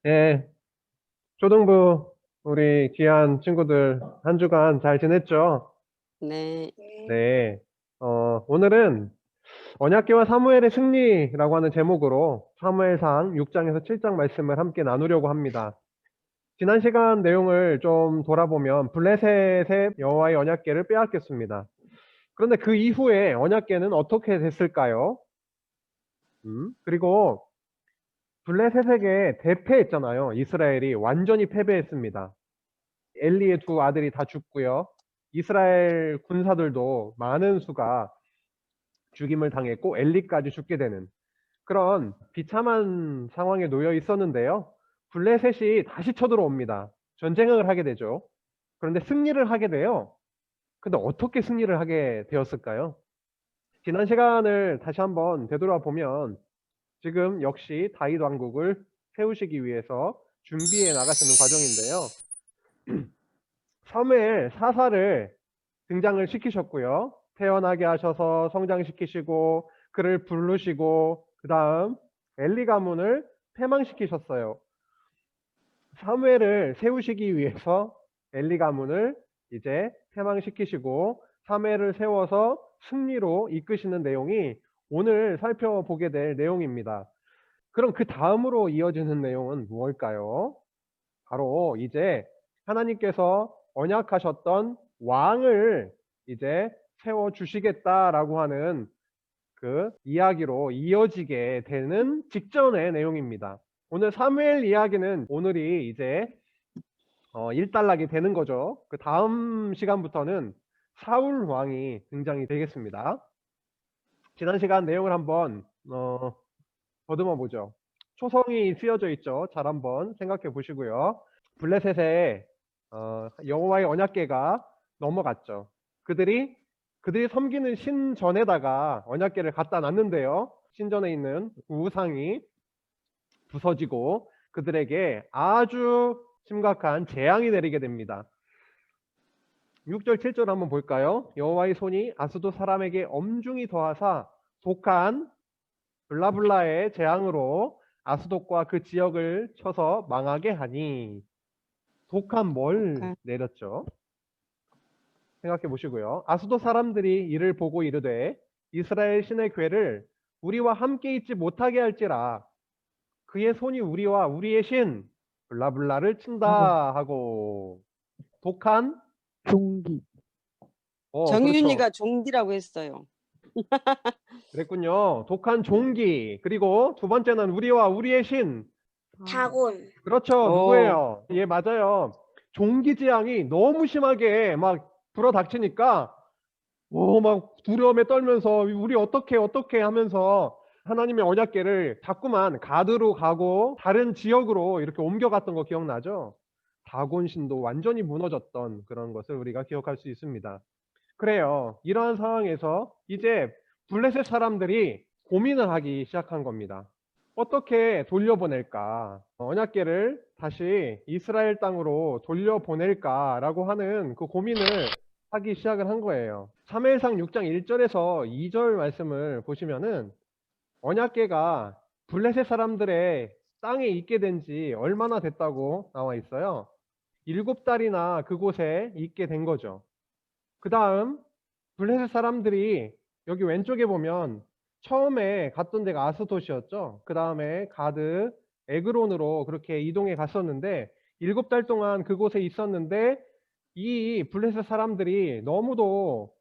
예, 초등부 우리 귀한 친구들 한 주간 잘 지냈죠? 네. 네. 오늘은 언약궤와 사무엘의 승리라고 하는 제목으로 사무엘상 6장에서 7장 말씀을 함께 나누려고 합니다. 지난 시간 내용을 좀 돌아보면 블레셋의 여호와의 언약궤를 빼앗겼습니다. 그런데 그 이후에 언약궤는 어떻게 됐을까요? 그리고 블레셋에게 대패했잖아요. 이스라엘이 완전히 패배했습니다. 엘리의 두 아들이 다 죽고요. 이스라엘 군사들도 많은 수가 죽임을 당했고 엘리까지 죽게 되는 그런 비참한 상황에 놓여 있었는데요. 블레셋이 다시 쳐들어옵니다. 전쟁을 하게 되죠. 그런데 승리를 하게 돼요. 근데 어떻게 승리를 하게 되었을까요? 지난 시간을 다시 한번 되돌아보면 지금 역시 다윗 왕국을 세우시기 위해서 준비해 나가시는 과정인데요. 사무엘 사사를 등장을 시키셨고요. 태어나게 하셔서 성장시키시고 그를 부르시고 그 다음 엘리 가문을 패망시키셨어요. 사무엘을 세우시기 위해서 엘리 가문을 이제 패망시키시고 사무엘을 세워서 승리로 이끄시는 내용이 오늘 살펴보게 될 내용입니다. 그럼 그 다음으로 이어지는 내용은 무엇일까요? 바로 이제 하나님께서 언약하셨던 왕을 이제 세워 주시겠다라고 하는 그 이야기로 이어지게 되는 직전의 내용입니다. 오늘 사무엘 이야기는 오늘이 이제 일단락이 되는 거죠. 그 다음 시간부터는 사울 왕이 등장이 되겠습니다. 지난 시간 내용을 한번 더듬어 보죠. 초성이 쓰여져 있죠. 잘 한번 생각해 보시고요. 블레셋에 여호와의 언약궤가 넘어갔죠. 그들이 섬기는 신전에다가 언약궤를 갖다 놨는데요. 신전에 있는 우상이 부서지고 그들에게 아주 심각한 재앙이 내리게 됩니다. 6절 7절 한번 볼까요? 여호와의 손이 아스돗 사람에게 엄중히 더하사 독한 블라블라의 재앙으로 아스돗과 그 지역을 쳐서 망하게 하니 독한 뭘 내렸죠? 생각해 보시고요. 아스돗 사람들이 이를 보고 이르되 이스라엘 신의 궤를 우리와 함께 있지 못하게 할지라 그의 손이 우리와 우리의 신 블라블라를 친다 하고 독한 종기. 그렇죠. 정윤이가 종기라고 했어요. 그랬군요. 독한 종기 그리고 두 번째는 우리와 우리의 신 다곤. 그렇죠. 누구예요? 예, 맞아요. 종기 재앙이 너무 심하게 막 불어닥치니까 막 두려움에 떨면서 우리 어떻게 하면서 하나님의 언약궤를 자꾸만 가드로 가고 다른 지역으로 이렇게 옮겨갔던 거 기억나죠? 다곤신도 완전히 무너졌던 그런 것을 우리가 기억할 수 있습니다. 그래요. 이러한 상황에서 이제 블레셋 사람들이 고민을 하기 시작한 겁니다. 어떻게 돌려보낼까? 언약궤를 다시 이스라엘 땅으로 돌려보낼까라고 하는 그 고민을 하기 시작을 한 거예요. 사무엘상 6장 1절에서 2절 말씀을 보시면은 언약궤가 블레셋 사람들의 땅에 있게 된 지 얼마나 됐다고 나와 있어요. 7달이나 그곳에 있게 된 거죠. 그 다음 블레셋 사람들이 여기 왼쪽에 보면 처음에 갔던 데가 아스돗이었죠. 그 다음에 가드, 에그론으로 그렇게 이동해 갔었는데 7달 동안 그곳에 있었는데 이 블레셋 사람들이 너무도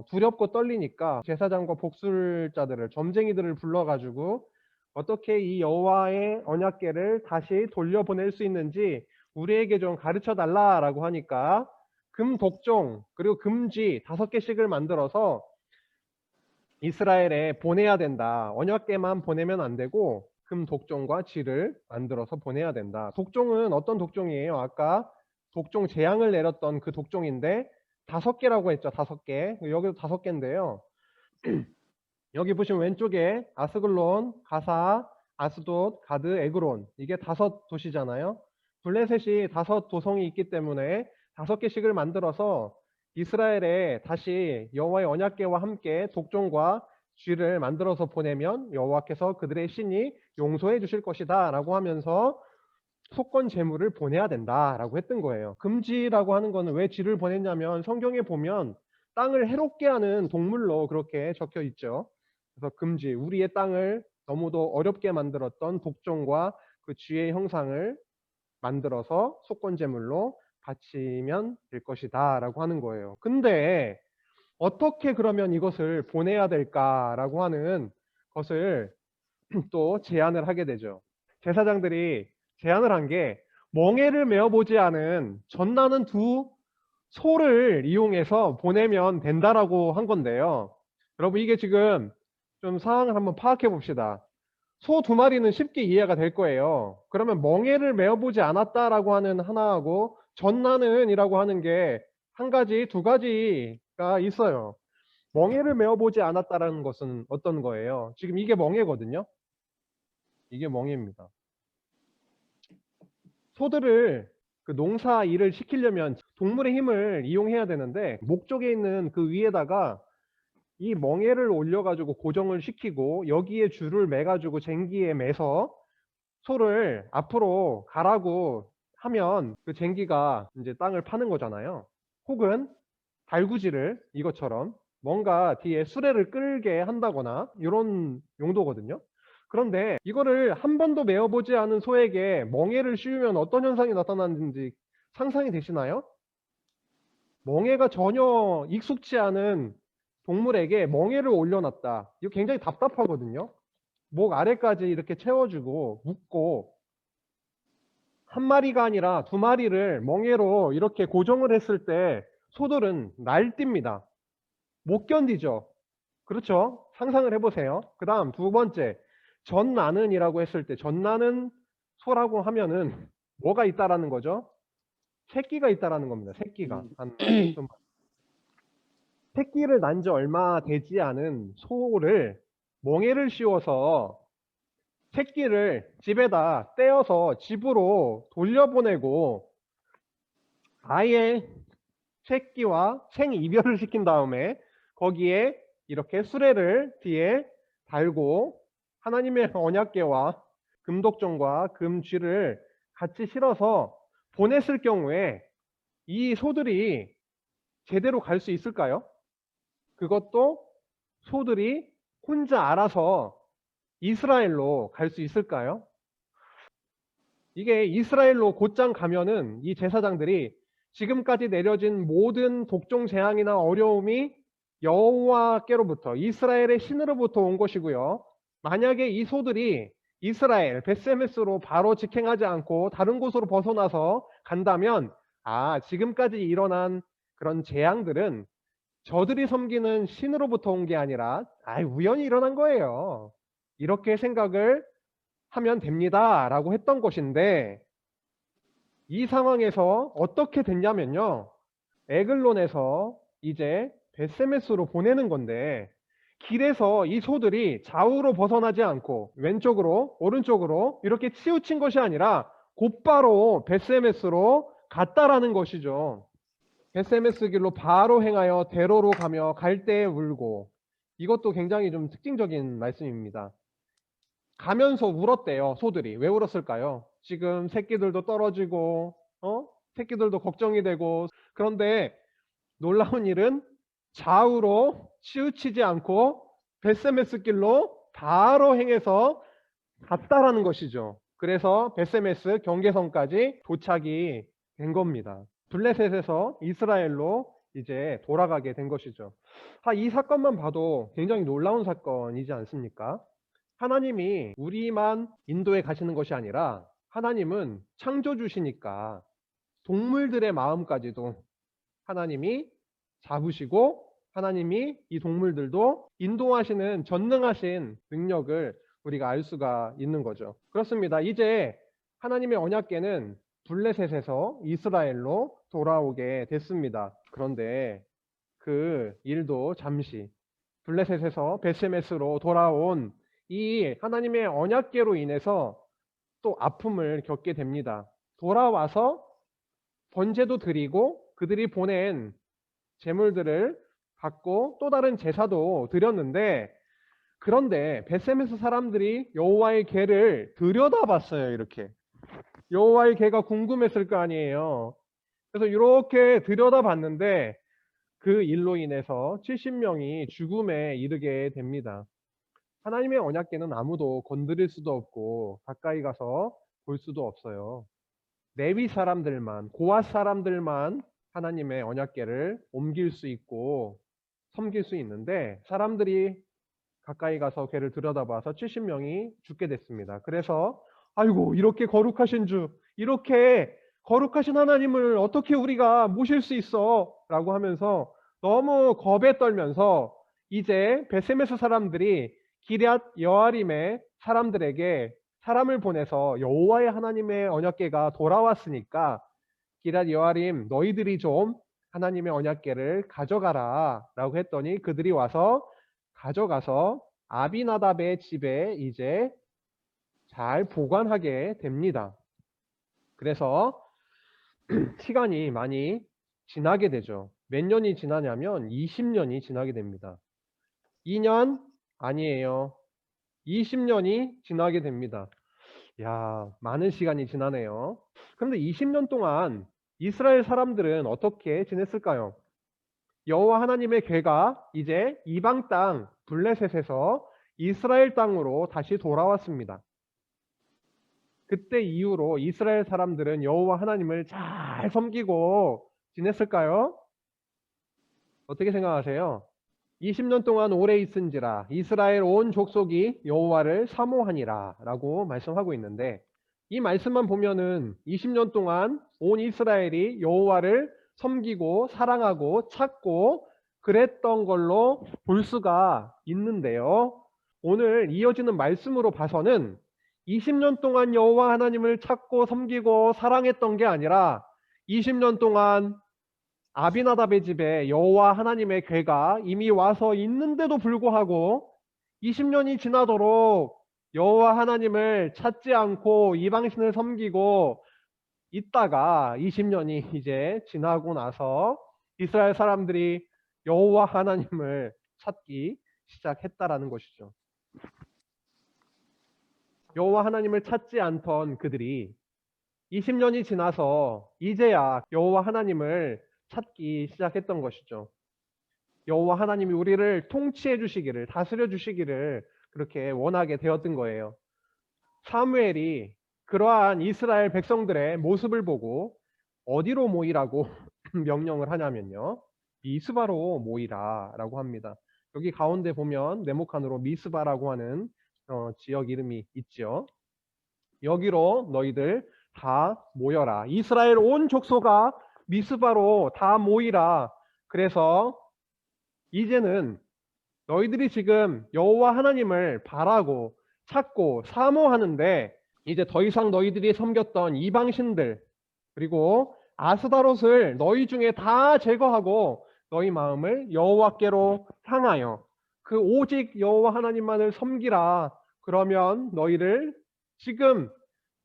두렵고 떨리니까 제사장과 복술자들을 점쟁이들을 불러가지고 어떻게 이 여호와의 언약궤를 다시 돌려보낼 수 있는지 우리에게 좀 가르쳐 달라라고 하니까 금 독종 그리고 금쥐 5개씩을 만들어서 이스라엘에 보내야 된다. 언약궤만 보내면 안 되고 금 독종과 쥐를 만들어서 보내야 된다. 독종은 어떤 독종이에요? 아까 독종 재앙을 내렸던 그 독종인데 5개라고 했죠. 5개. 여기도 5개인데요. 여기 보시면 왼쪽에 아스글론, 가사, 아스돗, 가드, 에그론 이게 5도시잖아요. 블레셋이 5도성이 있기 때문에 5개씩을 만들어서 이스라엘에 다시 여호와의 언약궤와 함께 독종과 쥐를 만들어서 보내면 여호와께서 그들의 신이 용서해 주실 것이다 라고 하면서 속건 제물을 보내야 된다라고 했던 거예요. 금지라고 하는 거는 왜 쥐를 보냈냐면 성경에 보면 땅을 해롭게 하는 동물로 그렇게 적혀 있죠. 그래서 금지, 우리의 땅을 너무도 어렵게 만들었던 독종과 그 쥐의 형상을 만들어서 속건 제물로 바치면 될 것이다 라고 하는 거예요. 근데 어떻게 그러면 이것을 보내야 될까라고 하는 것을 또 제안을 하게 되죠. 제사장들이 제안을 한 게 멍에를 메어보지 않은 젖나는 두 소를 이용해서 보내면 된다라고 한 건데요. 여러분 이게 지금 좀 상황을 한번 파악해 봅시다. 소 두 마리는 쉽게 이해가 될 거예요. 그러면 멍에를 메어보지 않았다라고 하는 하나하고 젖나는이라고 하는 게 한 가지, 두 가지가 있어요. 멍에를 메어보지 않았다라는 것은 어떤 거예요? 지금 이게 멍에거든요. 이게 멍에입니다. 소들을 그 농사 일을 시키려면 동물의 힘을 이용해야 되는데 목쪽에 있는 그 위에다가 이 멍에를 올려가지고 고정을 시키고 여기에 줄을 매가지고 쟁기에 매서 소를 앞으로 가라고 하면 그 쟁기가 이제 땅을 파는 거잖아요. 혹은 달구지를 이것처럼 뭔가 뒤에 수레를 끌게 한다거나 이런 용도거든요. 그런데 이거를 한 번도 메어보지 않은 소에게 멍에를 씌우면 어떤 현상이 나타나는지 상상이 되시나요? 멍에가 전혀 익숙치 않은 동물에게 멍에를 올려놨다. 이거 굉장히 답답하거든요. 목 아래까지 이렇게 채워주고 묶고 한 마리가 아니라 두 마리를 멍에로 이렇게 고정을 했을 때 소들은 날뜁니다. 못 견디죠. 그렇죠? 상상을 해보세요. 그 다음 두 번째, 젖나는이라고 했을 때 젖나는 소라고 하면은 뭐가 있다라는 거죠? 새끼가 있다라는 겁니다. 새끼가 한 마리, 두 마리. 새끼를 난 지 얼마 되지 않은 소를 멍에를 씌워서 새끼를 집에다 떼어서 집으로 돌려보내고 아예 새끼와 생이별을 시킨 다음에 거기에 이렇게 수레를 뒤에 달고 하나님의 언약궤와 금독종과 금쥐를 같이 실어서 보냈을 경우에 이 소들이 제대로 갈 수 있을까요? 그것도 소들이 혼자 알아서 이스라엘로 갈 수 있을까요? 이게 이스라엘로 곧장 가면은 이 제사장들이 지금까지 내려진 모든 독종 재앙이나 어려움이 여호와께로부터 이스라엘의 신으로부터 온 것이고요. 만약에 이 소들이 이스라엘 벳세메스로 바로 직행하지 않고 다른 곳으로 벗어나서 간다면 지금까지 일어난 그런 재앙들은 저들이 섬기는 신으로부터 온 게 아니라 우연히 일어난 거예요. 이렇게 생각을 하면 됩니다 라고 했던 것인데 이 상황에서 어떻게 됐냐면요. 에글론에서 이제 벳세메스로 보내는 건데 길에서 이 소들이 좌우로 벗어나지 않고 왼쪽으로 오른쪽으로 이렇게 치우친 것이 아니라 곧바로 벳세메스로 갔다라는 것이죠. 벳세메스 길로 바로 행하여 대로로 가며 갈대에 울고, 이것도 굉장히 좀 특징적인 말씀입니다. 가면서 울었대요. 소들이. 왜 울었을까요? 지금 새끼들도 떨어지고 새끼들도 걱정이 되고, 그런데 놀라운 일은 좌우로 치우치지 않고 벳세메스 길로 바로 행해서 갔다라는 것이죠. 그래서 벳세메스 경계선까지 도착이 된 겁니다. 블레셋에서 이스라엘로 이제 돌아가게 된 것이죠. 이 사건만 봐도 굉장히 놀라운 사건이지 않습니까? 하나님이 우리만 인도에 가시는 것이 아니라 하나님은 창조주시니까 동물들의 마음까지도 하나님이 잡으시고 하나님이 이 동물들도 인도하시는 전능하신 능력을 우리가 알 수가 있는 거죠. 그렇습니다. 이제 하나님의 언약궤는 블레셋에서 이스라엘로 돌아오게 됐습니다. 그런데 그 일도 잠시 블레셋에서 벳세메스로 돌아온 이 하나님의 언약궤로 인해서 또 아픔을 겪게 됩니다. 돌아와서 번제도 드리고 그들이 보낸 제물들을 갖고 또 다른 제사도 드렸는데 그런데 베세메스 사람들이 여호와의 궤를 들여다봤어요. 이렇게 여호와의 궤가 궁금했을 거 아니에요. 그래서 이렇게 들여다봤는데 그 일로 인해서 70명이 죽음에 이르게 됩니다. 하나님의 언약궤는 아무도 건드릴 수도 없고 가까이 가서 볼 수도 없어요. 레위 사람들만, 고앗 사람들만 하나님의 언약궤를 옮길 수 있고 섬길 수 있는데 사람들이 가까이 가서 궤를 들여다봐서 70명이 죽게 됐습니다. 그래서 아이고 이렇게 거룩하신 주, 이렇게 거룩하신 하나님을 어떻게 우리가 모실 수 있어? 라고 하면서 너무 겁에 떨면서 이제 베세메스 사람들이 기럇 여아림의 사람들에게 사람을 보내서 여호와의 하나님의 언약궤가 돌아왔으니까 기럇 여아림 너희들이 좀 하나님의 언약궤를 가져가라 라고 했더니 그들이 와서 가져가서 아비나답의 집에 이제 잘 보관하게 됩니다. 그래서 시간이 많이 지나게 되죠. 몇 년이 지나냐면 20년이 지나게 됩니다. 2년 아니에요. 20년이 지나게 됩니다. 야, 많은 시간이 지나네요. 그런데 20년 동안 이스라엘 사람들은 어떻게 지냈을까요? 여호와 하나님의 궤가 이제 이방 땅 블레셋에서 이스라엘 땅으로 다시 돌아왔습니다. 그때 이후로 이스라엘 사람들은 여호와 하나님을 잘 섬기고 지냈을까요? 어떻게 생각하세요? 20년 동안 오래 있은지라 이스라엘 온 족속이 여호와를 사모하니라 라고 말씀하고 있는데 이 말씀만 보면은 20년 동안 온 이스라엘이 여호와를 섬기고 사랑하고 찾고 그랬던 걸로 볼 수가 있는데요. 오늘 이어지는 말씀으로 봐서는 20년 동안 여호와 하나님을 찾고 섬기고 사랑했던 게 아니라 20년 동안 아비나답의 집에 여호와 하나님의 궤가 이미 와서 있는데도 불구하고 20년이 지나도록 여호와 하나님을 찾지 않고 이방신을 섬기고 있다가 20년이 이제 지나고 나서 이스라엘 사람들이 여호와 하나님을 찾기 시작했다라는 것이죠. 여호와 하나님을 찾지 않던 그들이 20년이 지나서 이제야 여호와 하나님을 찾기 시작했던 것이죠. 여호와 하나님이 우리를 통치해 주시기를, 다스려 주시기를 그렇게 원하게 되었던 거예요. 사무엘이 그러한 이스라엘 백성들의 모습을 보고 어디로 모이라고 명령을 하냐면요. 미스바로 모이라라고 합니다. 여기 가운데 보면 네모칸으로 미스바라고 하는 지역 이름이 있죠. 여기로 너희들 다 모여라. 이스라엘 온 족속아 미스바로 다 모이라. 그래서 이제는 너희들이 지금 여호와 하나님을 바라고 찾고 사모하는데 이제 더 이상 너희들이 섬겼던 이방신들 그리고 아스다롯을 너희 중에 다 제거하고 너희 마음을 여호와께로 향하여 그 오직 여호와 하나님만을 섬기라. 그러면 너희를 지금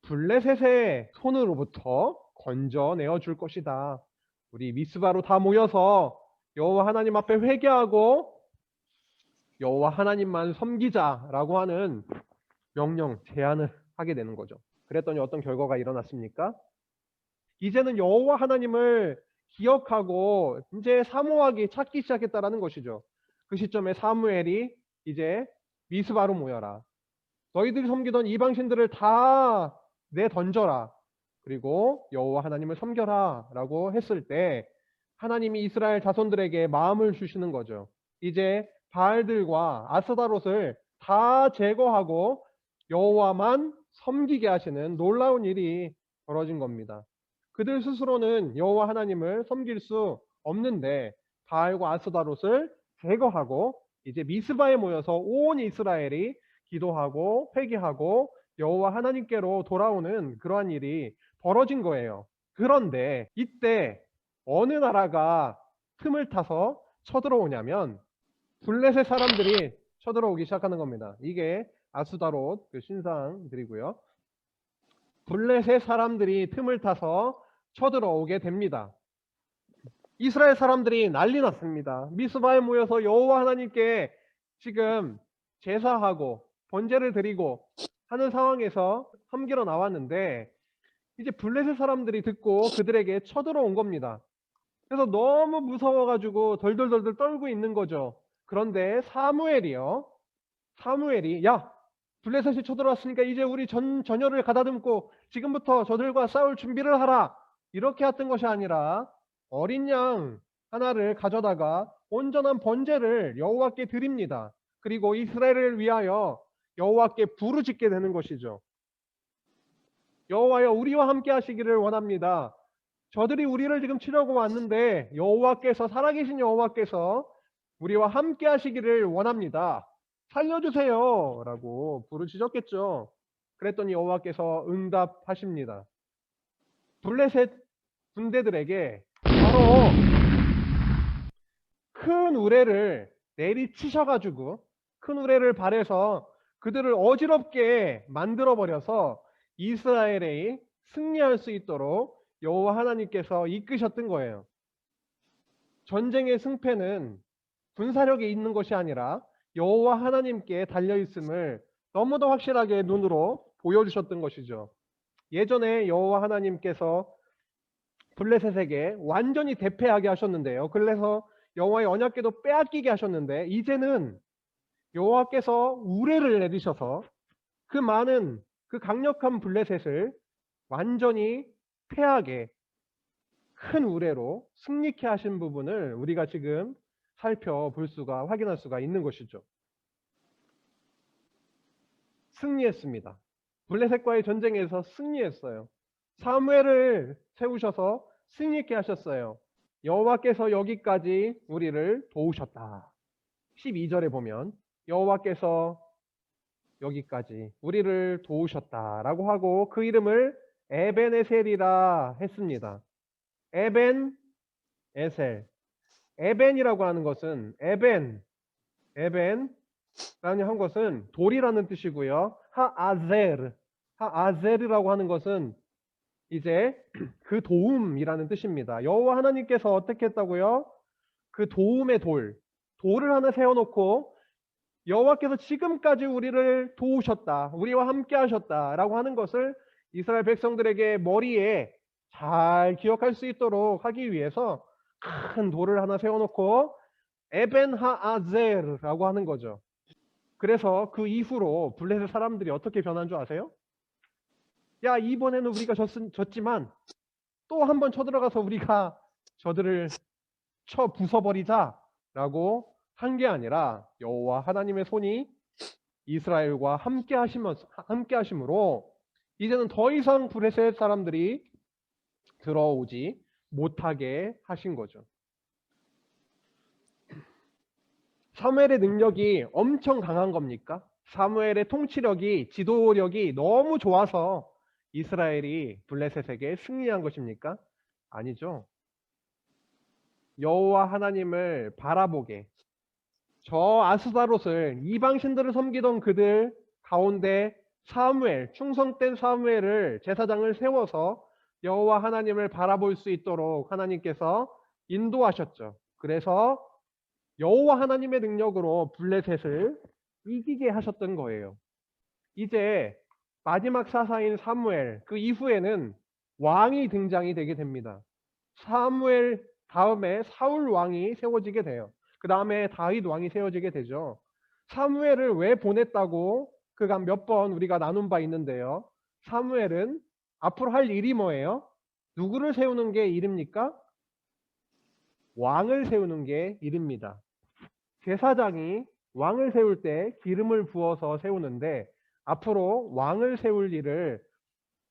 블레셋의 손으로부터 건져내어 줄 것이다. 우리 미스바로 다 모여서 여호와 하나님 앞에 회개하고 여호와 하나님만 섬기자라고 하는 명령, 제안을 하게 되는 거죠. 그랬더니 어떤 결과가 일어났습니까? 이제는 여호와 하나님을 기억하고 이제 사모하기 찾기 시작했다라는 것이죠. 그 시점에 사무엘이 이제 미스바로 모여라. 너희들이 섬기던 이방신들을 다 내던져라. 그리고 여호와 하나님을 섬겨라 라고 했을 때 하나님이 이스라엘 자손들에게 마음을 주시는 거죠. 이제 바알들과 아스다롯을 다 제거하고 여호와만 섬기게 하시는 놀라운 일이 벌어진 겁니다. 그들 스스로는 여호와 하나님을 섬길 수 없는데 바알과 아스다롯을 제거하고 이제 미스바에 모여서 온 이스라엘이 기도하고 회개하고 여호와 하나님께로 돌아오는 그러한 일이 벌어진 거예요. 그런데 이때 어느 나라가 틈을 타서 쳐들어오냐면 블레셋 사람들이 쳐들어오기 시작하는 겁니다. 이게 아스다롯 그 신상들이고요. 블레셋 사람들이 틈을 타서 쳐들어오게 됩니다. 이스라엘 사람들이 난리 났습니다. 미스바에 모여서 여호와 하나님께 지금 제사하고 번제를 드리고 하는 상황에서 함기로 나왔는데 이제 블레셋 사람들이 듣고 그들에게 쳐들어온 겁니다. 그래서 너무 무서워가지고 덜덜덜덜 떨고 있는 거죠. 그런데 사무엘이 야 블레셋이 쳐들어왔으니까 이제 우리 전열을 가다듬고 지금부터 저들과 싸울 준비를 하라 이렇게 했던 것이 아니라 어린 양 하나를 가져다가 온전한 번제를 여호와께 드립니다. 그리고 이스라엘을 위하여 여호와께 부르짖게 되는 것이죠. 여호와여 우리와 함께 하시기를 원합니다. 저들이 우리를 지금 치려고 왔는데 여호와께서 살아계신 여호와께서 우리와 함께 하시기를 원합니다. 살려주세요 라고 부르짖었겠죠. 그랬더니 여호와께서 응답하십니다. 블레셋 군대들에게 바로 큰 우레를 내리치셔가지고 큰 우레를 발해서 그들을 어지럽게 만들어버려서 이스라엘이 승리할 수 있도록 여호와 하나님께서 이끄셨던 거예요. 전쟁의 승패는 군사력에 있는 것이 아니라 여호와 하나님께 달려있음을 너무도 확실하게 눈으로 보여주셨던 것이죠. 예전에 여호와 하나님께서 블레셋에게 완전히 대패하게 하셨는데요. 그래서 여호와의 언약궤도 빼앗기게 하셨는데 이제는 여호와께서 우레를 내리셔서 그 많은 그 강력한 블레셋을 완전히 패하게 큰 우레로 승리케 하신 부분을 우리가 지금 살펴볼 수가 확인할 수가 있는 것이죠. 승리했습니다. 블레셋과의 전쟁에서 승리했어요. 사무엘을 세우셔서 승리케 하셨어요. 여호와께서 여기까지 우리를 도우셨다. 12절에 보면 여호와께서 여기까지 우리를 도우셨다라고 하고 그 이름을 에벤에셀이라 했습니다. 에벤에셀. 에벤이라고 하는 것은 에벤라는 한 것은 돌이라는 뜻이고요. 하아젤이라고 하는 것은 이제 그 도움이라는 뜻입니다. 여호와 하나님께서 어떻게 했다고요? 그 도움의 돌을 하나 세워놓고 여호와께서 지금까지 우리를 도우셨다, 우리와 함께 하셨다라고 하는 것을 이스라엘 백성들에게 머리에 잘 기억할 수 있도록 하기 위해서 큰 돌을 하나 세워놓고 에벤 하아젤이라고 하는 거죠. 그래서 그 이후로 블레셋 사람들이 어떻게 변한 줄 아세요? 야 이번에는 우리가 졌지만 또 한 번 쳐들어가서 우리가 저들을 쳐 부숴버리자 라고 한 게 아니라 여호와 하나님의 손이 이스라엘과 함께 하심으로 이제는 더 이상 블레셋 사람들이 들어오지 못하게 하신 거죠. 사무엘의 능력이 엄청 강한 겁니까? 사무엘의 통치력이, 지도력이 너무 좋아서 이스라엘이 블레셋에게 승리한 것입니까? 아니죠. 여호와 하나님을 바라보게, 저 아스다롯을, 이방신들을 섬기던 그들 가운데 충성된 사무엘을, 제사장을 세워서 여호와 하나님을 바라볼 수 있도록 하나님께서 인도하셨죠. 그래서 여호와 하나님의 능력으로 블레셋을 이기게 하셨던 거예요. 이제 마지막 사사인 사무엘, 그 이후에는 왕이 등장이 되게 됩니다. 사무엘 다음에 사울 왕이 세워지게 돼요. 그 다음에 다윗 왕이 세워지게 되죠. 사무엘을 왜 보냈다고 그간 몇 번 우리가 나눈 바 있는데요. 사무엘은 앞으로 할 일이 뭐예요? 누구를 세우는 게 일입니까? 왕을 세우는 게 일입니다. 제사장이 왕을 세울 때 기름을 부어서 세우는데 앞으로 왕을 세울 일을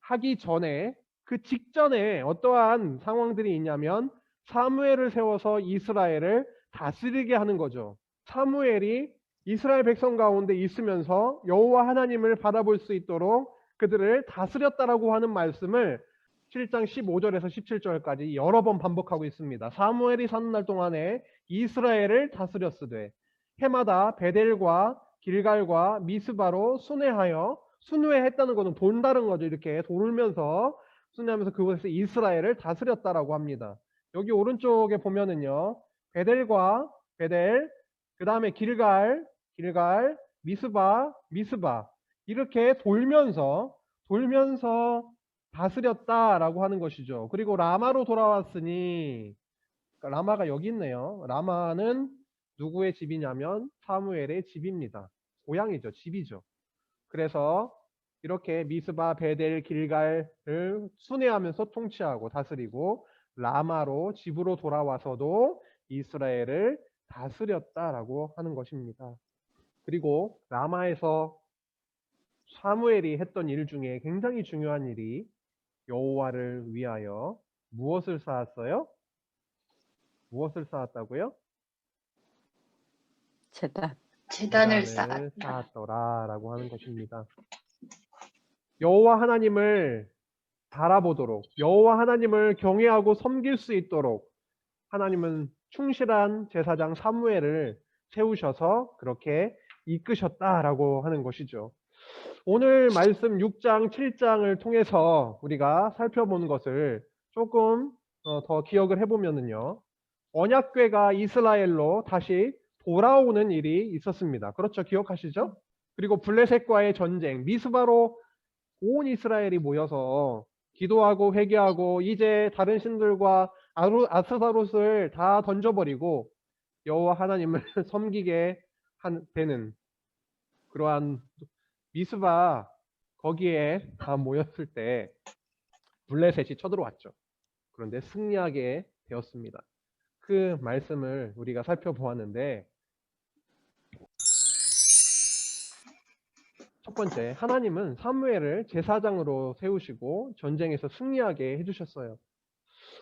하기 전에, 그 직전에 어떠한 상황들이 있냐면 사무엘을 세워서 이스라엘을 다스리게 하는 거죠. 사무엘이 이스라엘 백성 가운데 있으면서 여호와 하나님을 바라볼 수 있도록 그들을 다스렸다라고 하는 말씀을 7장 15절에서 17절까지 여러 번 반복하고 있습니다. 사무엘이 사는 날 동안에 이스라엘을 다스렸으되 해마다 베델과 길갈과 미스바로 순회했다는 것은 돈다는 거죠. 이렇게 돌면서 순회하면서 그곳에서 이스라엘을 다스렸다라고 합니다. 여기 오른쪽에 보면은요, 베델, 그 다음에 길갈, 미스바, 미스바 이렇게 돌면서 다스렸다라고 하는 것이죠. 그리고 라마로 돌아왔으니 그러니까 라마가 여기 있네요. 라마는 누구의 집이냐면 사무엘의 집입니다. 고향이죠. 집이죠. 그래서 이렇게 미스바, 베델, 길갈을 순회하면서 통치하고 다스리고 라마로 집으로 돌아와서도 이스라엘을 다스렸다라고 하는 것입니다. 그리고 라마에서 사무엘이 했던 일 중에 굉장히 중요한 일이 여호와를 위하여 무엇을 쌓았어요? 무엇을 쌓았다고요? 제단. 재단을 재단을 쌓았다. 쌓았더라라고 하는 것입니다. 여호와 하나님을 바라보도록 여호와 하나님을 경외하고 섬길 수 있도록 하나님은 충실한 제사장 사무엘을 세우셔서 그렇게 이끄셨다라고 하는 것이죠. 오늘 말씀 6장, 7장을 통해서 우리가 살펴본 것을 조금 더 기억을 해보면은요. 언약궤가 이스라엘로 다시 돌아오는 일이 있었습니다. 그렇죠? 기억하시죠? 그리고 블레셋과의 전쟁, 미스바로 온 이스라엘이 모여서 기도하고 회개하고 이제 다른 신들과 아스타롯을 다 던져버리고 여호와 하나님을 섬기게 되는 그러한 미스바 거기에 다 모였을 때 블레셋이 쳐들어왔죠. 그런데 승리하게 되었습니다. 그 말씀을 우리가 살펴보았는데 첫 번째, 하나님은 사무엘을 제사장으로 세우시고 전쟁에서 승리하게 해주셨어요.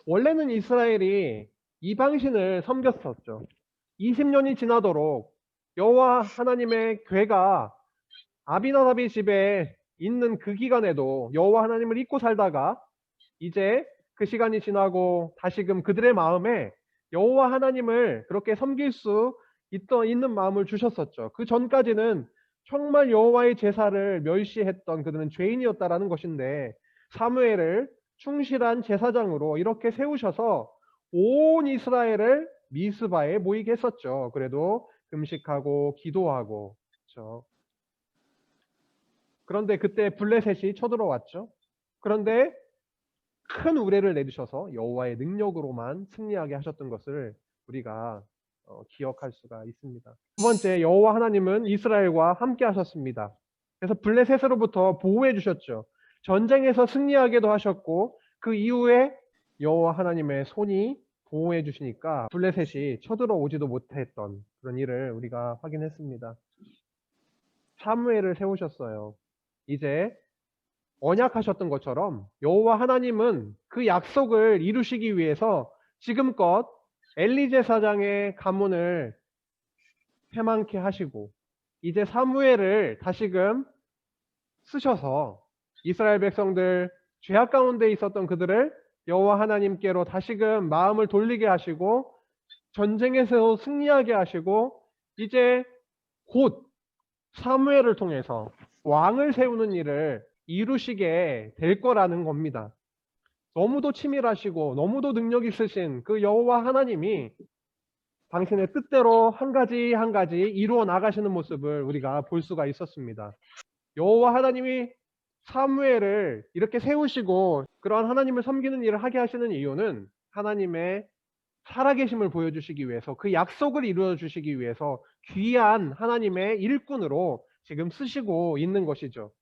원래는 이스라엘이 이방신을 섬겼었죠. 20년이 지나도록 여호와 하나님의 궤가 아비나답의 집에 있는 그 기간에도 여호와 하나님을 잊고 살다가 이제 그 시간이 지나고 다시금 그들의 마음에 여호와 하나님을 그렇게 섬길 수 있는 마음을 주셨었죠. 그 전까지는 정말 여호와의 제사를 멸시했던 그들은 죄인이었다라는 것인데 사무엘을 충실한 제사장으로 이렇게 세우셔서 온 이스라엘을 미스바에 모이게 했었죠. 그래도 금식하고 기도하고 그렇죠. 그런데 그때 블레셋이 쳐들어왔죠. 그런데 큰 우레를 내리셔서 여호와의 능력으로만 승리하게 하셨던 것을 우리가 기억할 수가 있습니다. 두 번째, 여호와 하나님은 이스라엘과 함께 하셨습니다. 그래서 블레셋으로부터 보호해 주셨죠. 전쟁에서 승리하게도 하셨고 그 이후에 여호와 하나님의 손이 보호해 주시니까 블레셋이 쳐들어오지도 못했던 그런 일을 우리가 확인했습니다. 사무엘을 세우셨어요. 이제 언약하셨던 것처럼 여호와 하나님은 그 약속을 이루시기 위해서 지금껏 엘리 제사장의 가문을 패망케 하시고 이제 사무엘을 다시금 쓰셔서 이스라엘 백성들 죄악 가운데 있었던 그들을 여호와 하나님께로 다시금 마음을 돌리게 하시고 전쟁에서 승리하게 하시고 이제 곧 사무엘을 통해서 왕을 세우는 일을 이루시게 될 거라는 겁니다. 너무도 치밀하시고 너무도 능력 있으신 그 여호와 하나님이 당신의 뜻대로 한 가지 한 가지 이루어 나가시는 모습을 우리가 볼 수가 있었습니다. 여호와 하나님이 사무엘을 이렇게 세우시고 그러한 하나님을 섬기는 일을 하게 하시는 이유는 하나님의 살아계심을 보여주시기 위해서 그 약속을 이루어 주시기 위해서 귀한 하나님의 일꾼으로 지금 쓰시고 있는 것이죠.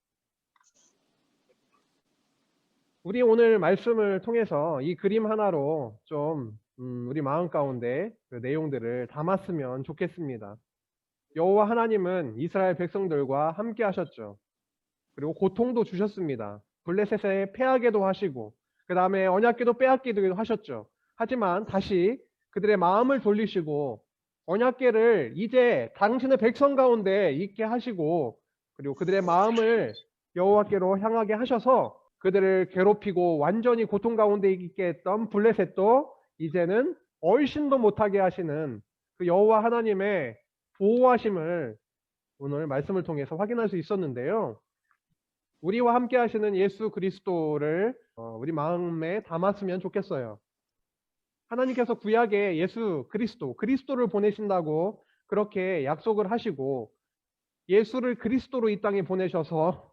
우리 오늘 말씀을 통해서 이 그림 하나로 좀 우리 마음 가운데 그 내용들을 담았으면 좋겠습니다. 여호와 하나님은 이스라엘 백성들과 함께 하셨죠. 그리고 고통도 주셨습니다. 블레셋에 패하게도 하시고 그 다음에 언약궤도 빼앗기도 하셨죠. 하지만 다시 그들의 마음을 돌리시고 언약궤를 이제 당신의 백성 가운데 있게 하시고 그리고 그들의 마음을 여호와께로 향하게 하셔서 그들을 괴롭히고 완전히 고통 가운데 있게 했던 블레셋도 이제는 얼씬도 못하게 하시는 그 여호와 하나님의 보호하심을 오늘 말씀을 통해서 확인할 수 있었는데요. 우리와 함께 하시는 예수 그리스도를 우리 마음에 담았으면 좋겠어요. 하나님께서 구약에 예수 그리스도를 보내신다고 그렇게 약속을 하시고 예수를 그리스도로 이 땅에 보내셔서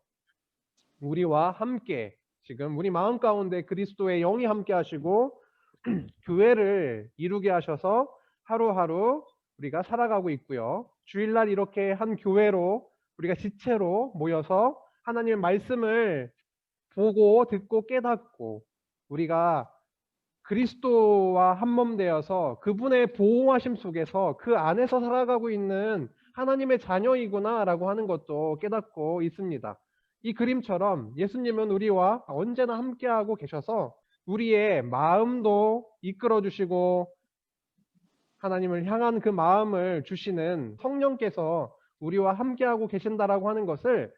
우리와 함께 지금 우리 마음 가운데 그리스도의 영이 함께 하시고 교회를 이루게 하셔서 하루하루 우리가 살아가고 있고요. 주일날 이렇게 한 교회로 우리가 지체로 모여서 하나님의 말씀을 보고 듣고 깨닫고 우리가 그리스도와 한몸 되어서 그분의 보호하심 속에서 그 안에서 살아가고 있는 하나님의 자녀이구나라고 하는 것도 깨닫고 있습니다. 이 그림처럼 예수님은 우리와 언제나 함께하고 계셔서 우리의 마음도 이끌어 주시고 하나님을 향한 그 마음을 주시는 성령께서 우리와 함께하고 계신다라고 하는 것을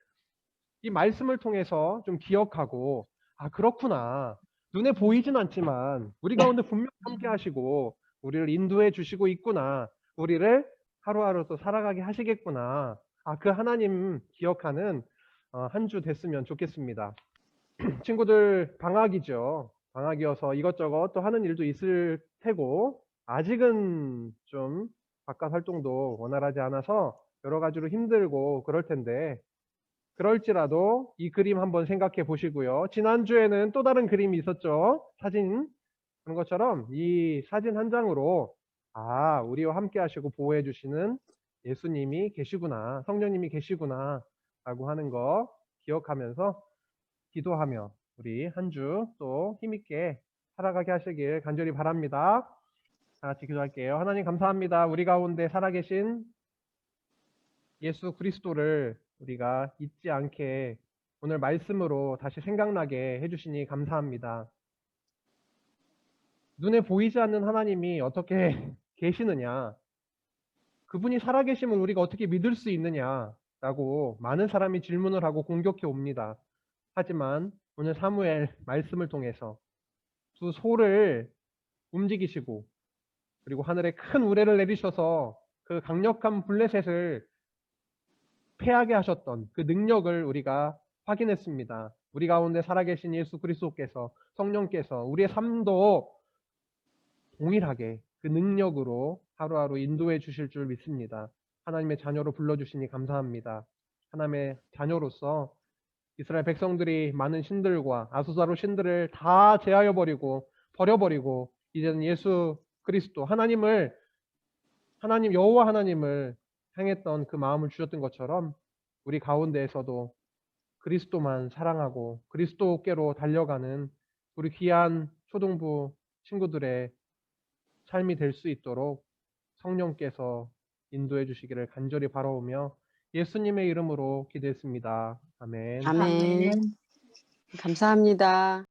이 말씀을 통해서 좀 기억하고, 아, 그렇구나. 눈에 보이진 않지만 우리 가운데 분명 함께 하시고 우리를 인도해 주시고 있구나. 우리를 하루하루 또 살아가게 하시겠구나. 아, 그 하나님 기억하는 한 주 됐으면 좋겠습니다. 친구들 방학이죠. 방학이어서 이것저것 또 하는 일도 있을 테고 아직은 좀 바깥 활동도 원활하지 않아서 여러 가지로 힘들고 그럴 텐데 그럴지라도 이 그림 한번 생각해 보시고요. 지난주에는 또 다른 그림이 있었죠. 사진 그런 것처럼 이 사진 한 장으로 아, 우리와 함께 하시고 보호해 주시는 예수님이 계시구나. 성령님이 계시구나. 라고 하는 거 기억하면서 기도하며 우리 한 주 또 힘있게 살아가게 하시길 간절히 바랍니다. 다 같이 기도할게요. 하나님 감사합니다. 우리 가운데 살아계신 예수 그리스도를 우리가 잊지 않게 오늘 말씀으로 다시 생각나게 해주시니 감사합니다. 눈에 보이지 않는 하나님이 어떻게 계시느냐, 그분이 살아계심을 우리가 어떻게 믿을 수 있느냐라고 많은 사람이 질문을 하고 공격해 옵니다. 하지만 오늘 사무엘 말씀을 통해서 두 소를 움직이시고 그리고 하늘에 큰 우레를 내리셔서 그 강력한 블레셋을 패하게 하셨던 그 능력을 우리가 확인했습니다. 우리 가운데 살아계신 예수 그리스도께서 성령께서 우리의 삶도 동일하게 그 능력으로 하루하루 인도해 주실 줄 믿습니다. 하나님의 자녀로 불러주시니 감사합니다. 하나님의 자녀로서 이스라엘 백성들이 많은 신들과 아수사로 신들을 다 제하여 버리고 버려버리고 이제는 예수 그리스도 하나님 여호와 하나님을 향했던 그 마음을 주셨던 것처럼 우리 가운데에서도 그리스도만 사랑하고 그리스도께로 달려가는 우리 귀한 초등부 친구들의 삶이 될 수 있도록 성령께서 인도해 주시기를 간절히 바라오며 예수님의 이름으로 기도했습니다. 아멘. 아멘. 감사합니다.